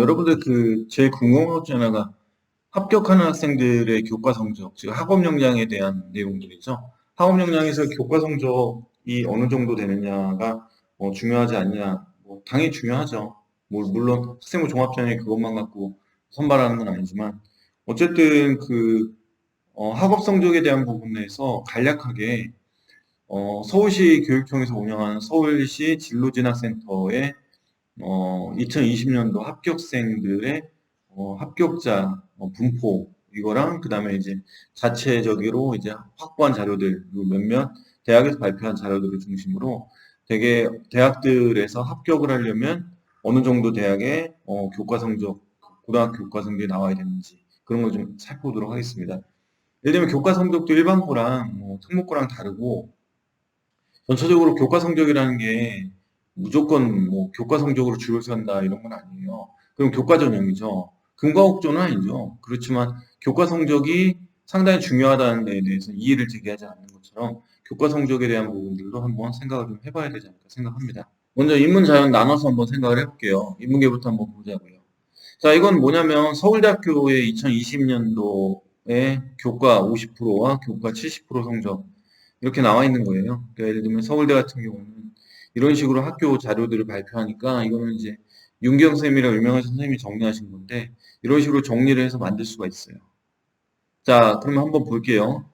여러분들 제일 궁금한 것 중에 하나가 합격하는 학생들의 교과 성적, 즉 학업 역량에 대한 내용들이죠. 학업 역량에서 교과 성적이 어느 정도 되느냐가 중요하지 않냐. 당연히 중요하죠. 물론 학생부 종합전형에 그것만 갖고 선발하는 건 아니지만 어쨌든 학업 성적에 대한 부분에서 간략하게 서울시 교육청에서 운영하는 서울시 진로진학센터의 2020년도 합격생들의 합격자 분포 이거랑 그다음에 이제 자체적으로 이제 확보한 자료들 그리고 몇몇 대학에서 발표한 자료들을 중심으로 되게 대학들에서 합격을 하려면 어느 정도 대학의 교과 성적 고등학교 교과 성적이 나와야 되는지 그런 걸 좀 살펴보도록 하겠습니다. 예를 들면 교과 성적도 일반고랑 특목고랑 다르고 전체적으로 교과 성적이라는 게 무조건 교과 성적으로 줄을 서한다 이런 건 아니에요. 그럼 교과 전형이죠. 금과옥조는 아니죠. 그렇지만 교과 성적이 상당히 중요하다는 데에 대해서 이의를 제기하지 않는 것처럼 교과 성적에 대한 부분들도 한번 생각을 좀 해봐야 되지 않을까 생각합니다. 먼저 인문 자연 나눠서 한번 생각을 해볼게요. 인문계부터 한번 보자고요. 자, 이건 뭐냐면 서울대학교의 2020년도에 교과 50%와 교과 70% 성적 이렇게 나와 있는 거예요. 그러니까 예를 들면 서울대 같은 경우는 이런 식으로 학교 자료들을 발표하니까 이거는 이제 윤경 쌤이랑 유명하신 선생님이 정리하신 건데 이런 식으로 정리를 해서 만들 수가 있어요. 자, 그러면 한번 볼게요.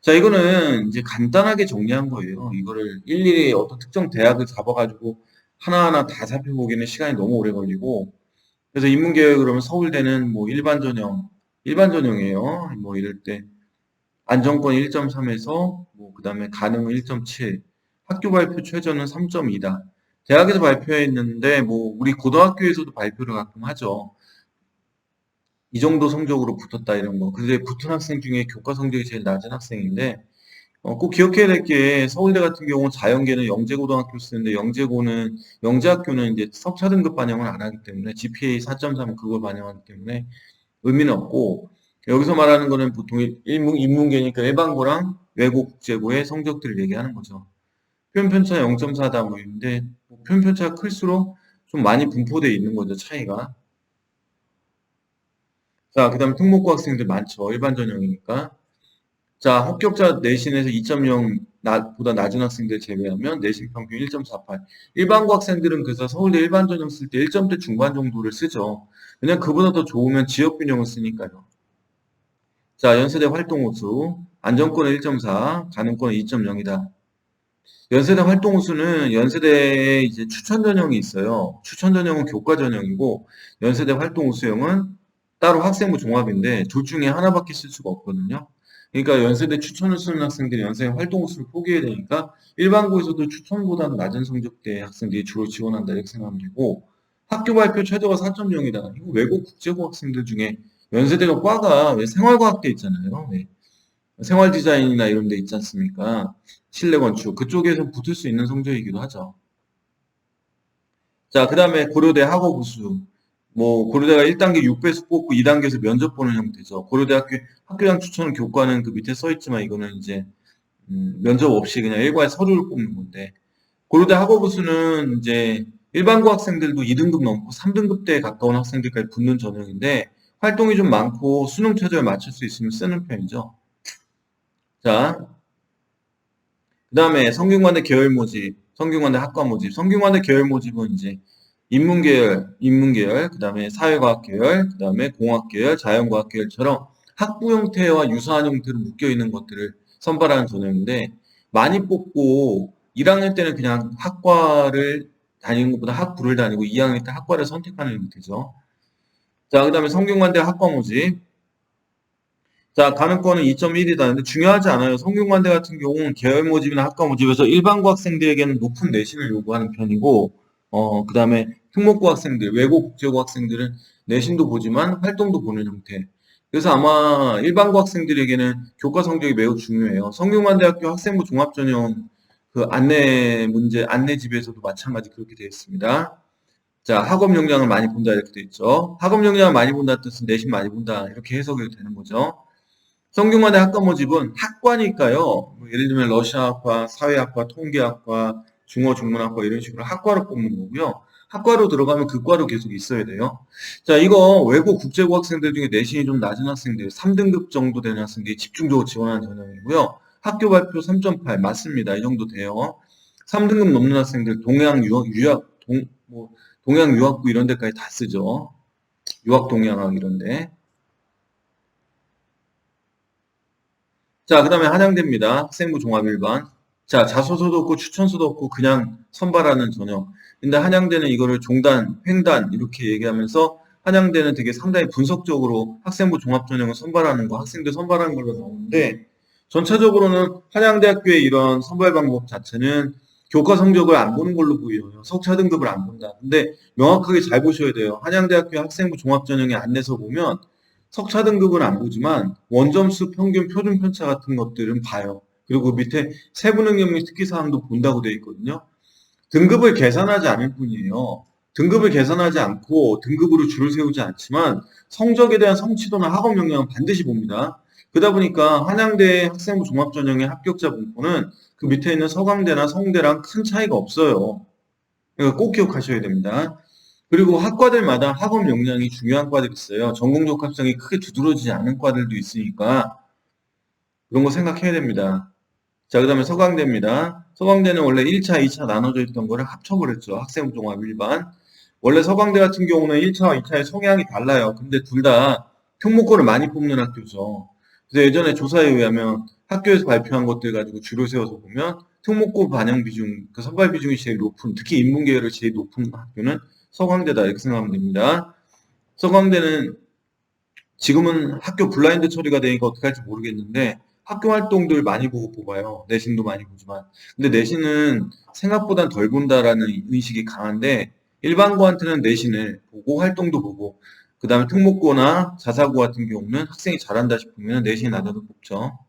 자, 이거는 이제 간단하게 정리한 거예요. 이거를 일일이 어떤 특정 대학을 잡아가지고 하나하나 다 살펴보기는 시간이 너무 오래 걸리고 그래서 인문계열 그러면 서울대는 뭐 일반 전형이에요. 뭐 이럴 때 안정권 1.3에서 그다음에 가능은 1.7, 학교 발표 최저는 3.2다. 대학에서 발표했는데 우리 고등학교에서도 발표를 가끔 하죠. 이 정도 성적으로 붙었다 이런 거. 근데 붙은 학생 중에 교과 성적이 제일 낮은 학생인데 꼭 기억해야 될 게 서울대 같은 경우는 자연계는 영재고등학교 쓰는데 영재학교는 이제 석차 등급 반영을 안 하기 때문에 GPA 4.3은 그걸 반영하기 때문에 의미는 없고 여기서 말하는 거는 보통 인문계니까 일반고랑 외고 국제고의 성적들을 얘기하는 거죠. 표현편차 0.4다 뭐 있는데 표현편차가 클수록 좀 많이 분포되어 있는 거죠. 차이가. 자, 그 다음에 특목고 학생들 많죠. 일반 전형이니까. 자, 합격자 내신에서 2.0 보다 낮은 학생들 제외하면 내신 평균 1.48. 일반고 학생들은 그래서 서울대 일반 전형 쓸 때 1점대 중반 정도를 쓰죠. 왜냐면 그보다 더 좋으면 지역 균형을 쓰니까요. 자, 연세대 활동호수. 안정권은 1.4, 가능권은 2.0이다. 연세대 활동호수는 연세대에 이제 추천 전형이 있어요. 추천 전형은 교과 전형이고, 연세대 활동호수형은 따로 학생부 종합인데, 둘 중에 하나밖에 쓸 수가 없거든요. 그러니까 연세대 추천을 쓰는 학생들이 연세대 활동호수를 포기해야 되니까, 일반고에서도 추천보다는 낮은 성적대 학생들이 주로 지원한다, 이렇게 생각하면 되고, 학교 발표 최저가 4.0이다. 이거 외국 국제고 학생들 중에 연세대가 과가 왜 생활과학대 있잖아요. 네. 생활 디자인이나 이런 데 있지 않습니까? 실내 건축. 그쪽에서 붙을 수 있는 성적이기도 하죠. 자, 그 다음에 고려대 학업우수. 고려대가 1단계 6배수 뽑고 2단계에서 면접 보는 형태죠. 고려대 학교장 추천 교과는 그 밑에 써 있지만 이거는 이제, 면접 없이 그냥 일괄 서류를 뽑는 건데. 고려대 학업우수는 이제 일반고 학생들도 2등급 넘고 3등급대에 가까운 학생들까지 붙는 전형인데, 활동이 좀 많고 수능 최저에 맞출 수 있으면 쓰는 편이죠. 자, 그 다음에 성균관대 계열 모집, 성균관대 학과 모집. 성균관대 계열 모집은 이제 인문계열, 그 다음에 사회과학 계열, 그 다음에 공학 계열, 자연과학 계열처럼 학부 형태와 유사한 형태로 묶여 있는 것들을 선발하는 전형인데 많이 뽑고 1학년 때는 그냥 학과를 다니는 것보다 학부를 다니고 2학년 때 학과를 선택하는 형태죠. 자, 그 다음에 성균관대 학과 모집. 자, 가능권은 2.1이다. 근데 중요하지 않아요. 성균관대 같은 경우는 계열 모집이나 학과 모집에서 일반고 학생들에게는 높은 내신을 요구하는 편이고, 그 다음에 특목고 학생들, 외고 국제고 학생들은 내신도 보지만 활동도 보는 형태. 그래서 아마 일반고 학생들에게는 교과 성적이 매우 중요해요. 성균관대학교 학생부 종합전형 그 안내집에서도 마찬가지 그렇게 되어 있습니다. 자, 학업 역량을 많이 본다 이렇게 되어 있죠. 학업 역량을 많이 본다는 뜻은 내신 많이 본다 이렇게 해석이 되는 거죠. 성균관대 학과 모집은 학과니까요. 예를 들면 러시아학과, 사회학과, 통계학과, 중어중문학과 이런 식으로 학과를 뽑는 거고요. 학과로 들어가면 그 과로 계속 있어야 돼요. 자, 이거 외고 국제고 학생들 중에 내신이 좀 낮은 학생들, 3등급 정도 되는 학생들이 집중적으로 지원하는 전형이고요. 학교 발표 3.8 맞습니다. 이 정도 돼요. 3등급 넘는 학생들 동양 동양 유학부 이런 데까지 다 쓰죠. 유학 동양학 이런 데. 자, 그 다음에 한양대입니다. 학생부 종합 일반. 자, 자소서도 없고 추천서도 없고 그냥 선발하는 전형. 근데 한양대는 이거를 종단, 횡단 이렇게 얘기하면서 한양대는 되게 상당히 분석적으로 학생부 종합 전형을 선발하는 거, 학생들 선발하는 걸로 나오는데 전체적으로는 한양대학교의 이런 선발 방법 자체는 교과 성적을 안 보는 걸로 보여요. 석차 등급을 안 본다. 근데 명확하게 잘 보셔야 돼요. 한양대학교 학생부 종합 전형의 안내서 보면 석차 등급은 안 보지만 원점수, 평균, 표준 편차 같은 것들은 봐요. 그리고 밑에 세부 능력 및 특기 사항도 본다고 되어 있거든요. 등급을 계산하지 않을 뿐이에요. 등급을 계산하지 않고 등급으로 줄을 세우지 않지만 성적에 대한 성취도나 학업 역량은 반드시 봅니다. 그러다 보니까 한양대 학생부 종합전형의 합격자 분포는 그 밑에 있는 서강대나 성대랑 큰 차이가 없어요. 그러니까 꼭 기억하셔야 됩니다. 그리고 학과들마다 학업 역량이 중요한 과들이 있어요. 전공적 합성이 크게 두드러지지 않은 과들도 있으니까 그런 거 생각해야 됩니다. 자, 그 다음에 서강대입니다. 서강대는 원래 1차, 2차 나눠져 있던 거를 합쳐버렸죠. 학생종합 일반. 원래 서강대 같은 경우는 1차와 2차의 성향이 달라요. 근데 둘 다 특목고를 많이 뽑는 학교죠. 그래서 예전에 조사에 의하면 학교에서 발표한 것들 가지고 줄을 세워서 보면 특목고 반영 비중, 그 선발 비중이 제일 높은, 특히 인문계열을 제일 높은 학교는 서강대다 이렇게 생각하면 됩니다. 서강대는 지금은 학교 블라인드 처리가 되니까 어떻게 할지 모르겠는데 학교 활동들 많이 보고 뽑아요. 내신도 많이 보지만. 근데 내신은 생각보다 덜 본다라는 의식이 강한데 일반고한테는 내신을 보고 활동도 보고 그 다음에 특목고나 자사고 같은 경우는 학생이 잘한다 싶으면 내신 나눠도 뽑죠.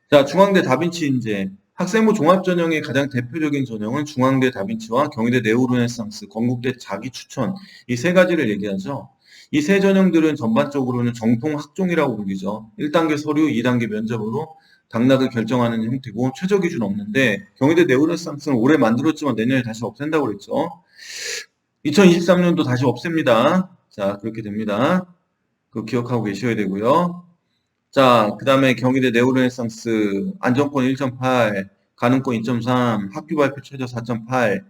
자, 중앙대 다빈치 인재. 학생부 종합전형의 가장 대표적인 전형은 중앙대 다빈치와 경희대 네오르네상스, 건국대 자기추천 이 세 가지를 얘기하죠. 이 세 전형들은 전반적으로는 정통 학종이라고 불리죠. 1단계 서류, 2단계 면접으로 당락을 결정하는 형태고 최저 기준 없는데 경희대 네오르네상스는 올해 만들었지만 내년에 다시 없앤다고 그랬죠. 2023년도 다시 없앱니다. 자, 그렇게 됩니다. 그거 기억하고 계셔야 되고요. 자, 그 다음에 경희대 네오르네상스 안정권 1.8, 가능권 2.3, 학교 발표 최저 4.8.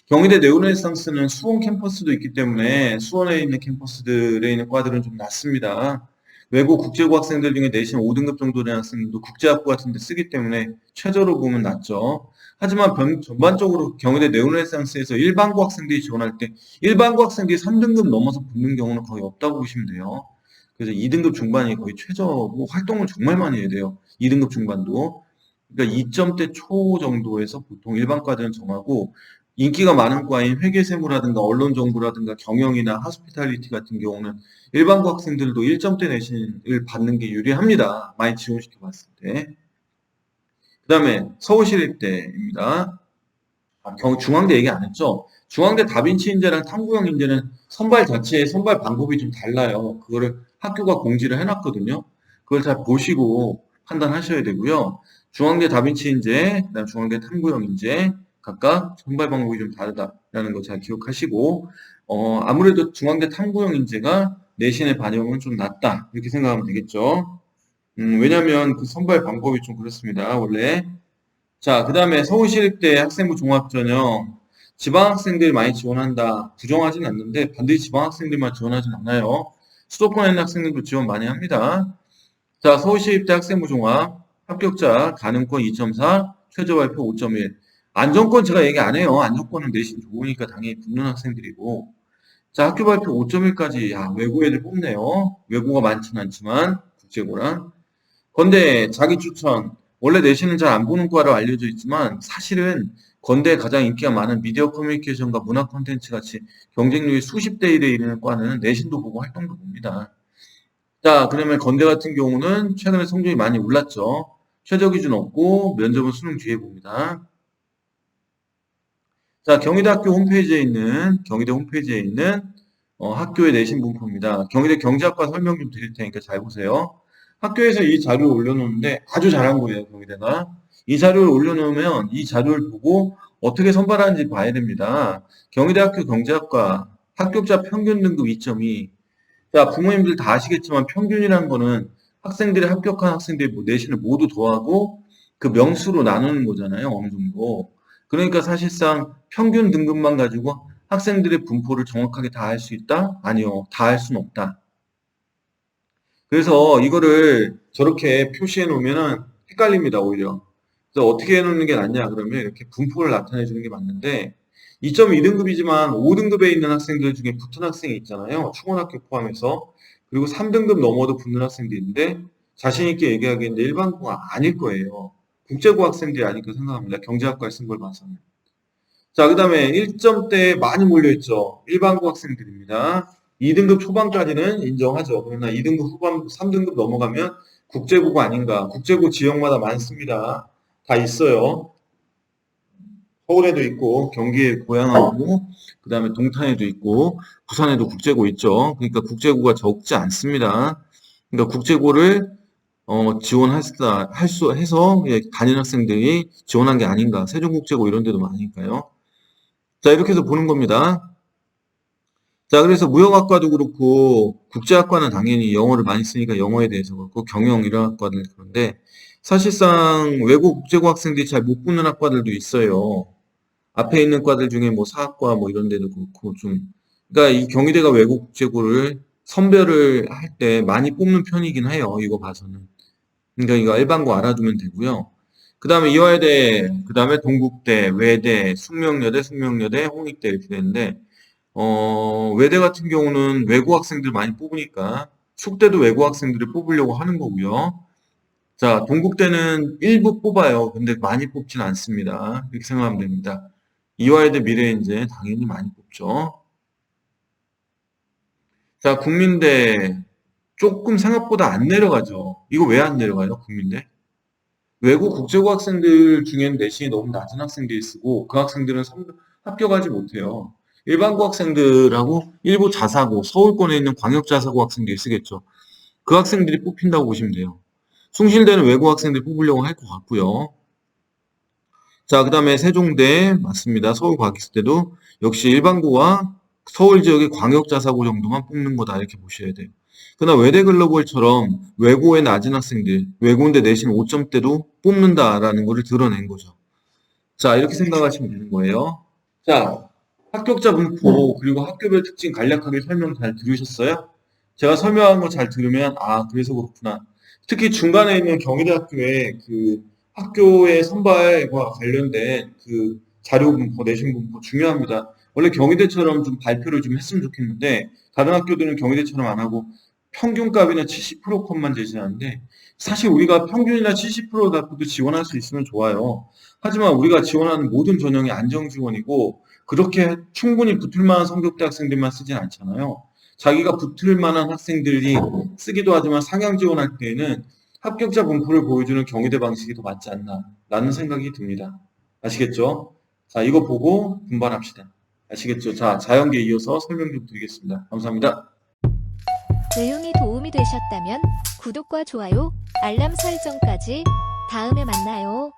경희대 네오르네상스는 수원 캠퍼스도 있기 때문에 수원에 있는 캠퍼스들에 있는 과들은 좀 낮습니다. 외국 국제고 학생들 중에 내신 5등급 정도 되는 학생들도 국제학부 같은 데 쓰기 때문에 최저로 보면 낮죠. 하지만 전반적으로 경희대 네오르네상스에서 일반고 학생들이 지원할 때 일반고 학생들이 3등급 넘어서 붙는 경우는 거의 없다고 보시면 돼요. 그래서 2등급 중반이 거의 최저고 활동을 정말 많이 해야 돼요. 2등급 중반도. 그러니까 2점대 초 정도에서 보통 일반과들은 정하고 인기가 많은 과인 회계세무라든가 언론정보라든가 경영이나 하스피탈리티 같은 경우는 일반고 학생들도 1점대 내신을 받는 게 유리합니다. 많이 지원시켜 봤을 때. 그 다음에 서울시립대입니다. 중앙대 얘기 안 했죠? 중앙대 다빈치 인재랑 탐구형 인재는 선발 자체의 선발 방법이 좀 달라요. 그거를 학교가 공지를 해놨거든요. 그걸 잘 보시고 판단하셔야 되고요. 중앙대 다빈치 인재, 그다음 중앙대 탐구형 인재 각각 선발 방법이 좀 다르다라는 거 잘 기억하시고 아무래도 중앙대 탐구형 인재가 내신의 반영은 좀 낮다 이렇게 생각하면 되겠죠. 왜냐하면 그 선발 방법이 좀 그렇습니다. 원래 자, 그 다음에 서울시립대 학생부 종합전형 지방학생들 많이 지원한다. 부정하진 않는데 반드시 지방학생들만 지원하진 않아요. 수도권에 있는 학생들도 지원 많이 합니다. 자, 서울시립대 학생부 종합 합격자 가능권 2.4, 최저 발표 5.1. 안정권 제가 얘기 안 해요. 안정권은 내신 좋으니까 당연히 붙는 학생들이고. 자, 학교 발표 5.1까지 외고 애들 뽑네요. 외고가 많지는 않지만 국제고랑. 건대 자기 추천. 원래 내신은 잘 안 보는 과로 알려져 있지만 사실은 건대에 가장 인기가 많은 미디어 커뮤니케이션과 문화 콘텐츠 같이 경쟁률이 수십 대 1에 이르는 과는 내신도 보고 활동도 봅니다. 자, 그러면 건대 같은 경우는 최근에 성적이 많이 올랐죠. 최저 기준 없고 면접은 수능 뒤에 봅니다. 자, 경희대 홈페이지에 있는 학교의 내신 분포입니다. 경희대 경제학과 설명 좀 드릴 테니까 잘 보세요. 학교에서 이 자료를 올려놓는데 아주 잘한 거예요, 경희대가. 이 자료를 올려놓으면 이 자료를 보고 어떻게 선발하는지 봐야 됩니다. 경희대학교 경제학과 합격자 평균 등급 2.2. 자, 부모님들 다 아시겠지만 평균이라는 거는 학생들이 합격한 학생들이 내신을 모두 더하고 그 명수로 나누는 거잖아요. 어느 정도. 그러니까 사실상 평균 등급만 가지고 학생들의 분포를 정확하게 다 할 수 있다? 아니요. 다 할 수는 없다. 그래서 이거를 저렇게 표시해 놓으면은 헷갈립니다, 오히려. 그래서 어떻게 해 놓는 게 낫냐, 그러면 이렇게 분포를 나타내 주는 게 맞는데, 2.2등급이지만 5등급에 있는 학생들 중에 붙은 학생이 있잖아요. 충원학교 포함해서. 그리고 3등급 넘어도 붙는 학생도 있는데, 자신있게 얘기하기에는 일반고가 아닐 거예요. 국제고 학생들이 아닐까 생각합니다. 경제학과에 쓴 걸 봐서는. 자, 그 다음에 1점대에 많이 몰려있죠. 일반고 학생들입니다. 2등급 초반까지는 인정하죠. 그러나 2등급 후반, 3등급 넘어가면 국제고가 아닌가. 국제고 지역마다 많습니다. 다 있어요. 서울에도 있고, 경기에 고향하고, 그 다음에 동탄에도 있고, 부산에도 국제고 있죠. 그러니까 국제고가 적지 않습니다. 그러니까 국제고를 해서 다니는 학생들이 지원한 게 아닌가. 세종국제고 이런 데도 많으니까요. 자, 이렇게 해서 보는 겁니다. 자, 그래서 무역학과도 그렇고, 국제학과는 당연히 영어를 많이 쓰니까 영어에 대해서 그렇고, 경영 이런 학과들 그런데, 사실상 외국 국제고 학생들이 잘 못 붙는 학과들도 있어요. 앞에 있는 과들 중에 뭐 사학과 뭐 이런 데도 그렇고, 그러니까 이 경희대가 외국 국제고를 선별을 할 때 많이 뽑는 편이긴 해요. 이거 봐서는. 그러니까 이거 일반고 알아두면 되고요. 그 다음에 이화여대, 그 다음에 동국대, 외대, 숙명여대, 홍익대 이렇게 되는데, 외대 같은 경우는 외고 학생들 많이 뽑으니까 숙대도 외고 학생들을 뽑으려고 하는 거고요. 자, 동국대는 일부 뽑아요. 근데 많이 뽑진 않습니다. 이렇게 생각하면 됩니다. 이화여대 미래인재 당연히 많이 뽑죠. 자, 국민대 조금 생각보다 안 내려가죠. 이거 왜 안 내려가요, 국민대? 외국 국제고 학생들 중에는 내신이 너무 낮은 학생들이 쓰고 그 학생들은 합격하지 못해요. 일반고 학생들하고 일부 자사고, 서울권에 있는 광역자사고 학생들이 쓰겠죠. 그 학생들이 뽑힌다고 보시면 돼요. 숭실대는 외국 학생들 뽑으려고 할 것 같고요. 자, 그 다음에 세종대 맞습니다. 서울과기수대도 역시 일반고와 서울 지역의 광역자사고 정도만 뽑는 거다 이렇게 보셔야 돼요. 그러나 외대글로벌처럼 외고에 낮은 학생들, 외고인데 내신 5점대도 뽑는다라는 거를 드러낸 거죠. 자, 이렇게 생각하시면 되는 거예요. 자, 합격자 분포 그리고 학교별 특징 간략하게 설명 잘 들으셨어요? 제가 설명한 거 잘 들으면 아, 그래서 그렇구나. 특히 중간에 있는 경희대학교의 그 학교의 선발과 관련된 그 자료 분포, 내신 분포 중요합니다. 원래 경희대처럼 좀 발표를 좀 했으면 좋겠는데 다른 학교들은 경희대처럼 안 하고 평균값이나 70%컷만 제시하는데 사실 우리가 평균이나 70% 갖고도 지원할 수 있으면 좋아요. 하지만 우리가 지원하는 모든 전형이 안정 지원이고 그렇게 충분히 붙을 만한 성적대 학생들만 쓰진 않잖아요. 자기가 붙을 만한 학생들이 쓰기도 하지만 상향 지원할 때에는 합격자 분포를 보여주는 경희대 방식이 더 맞지 않나 라는 생각이 듭니다. 아시겠죠? 자, 이거 보고 분발합시다. 아시겠죠? 자, 자연계에 이어서 설명 좀 드리겠습니다. 감사합니다. 내용이 도움이 되셨다면 구독과 좋아요, 알람 설정까지 다음에 만나요.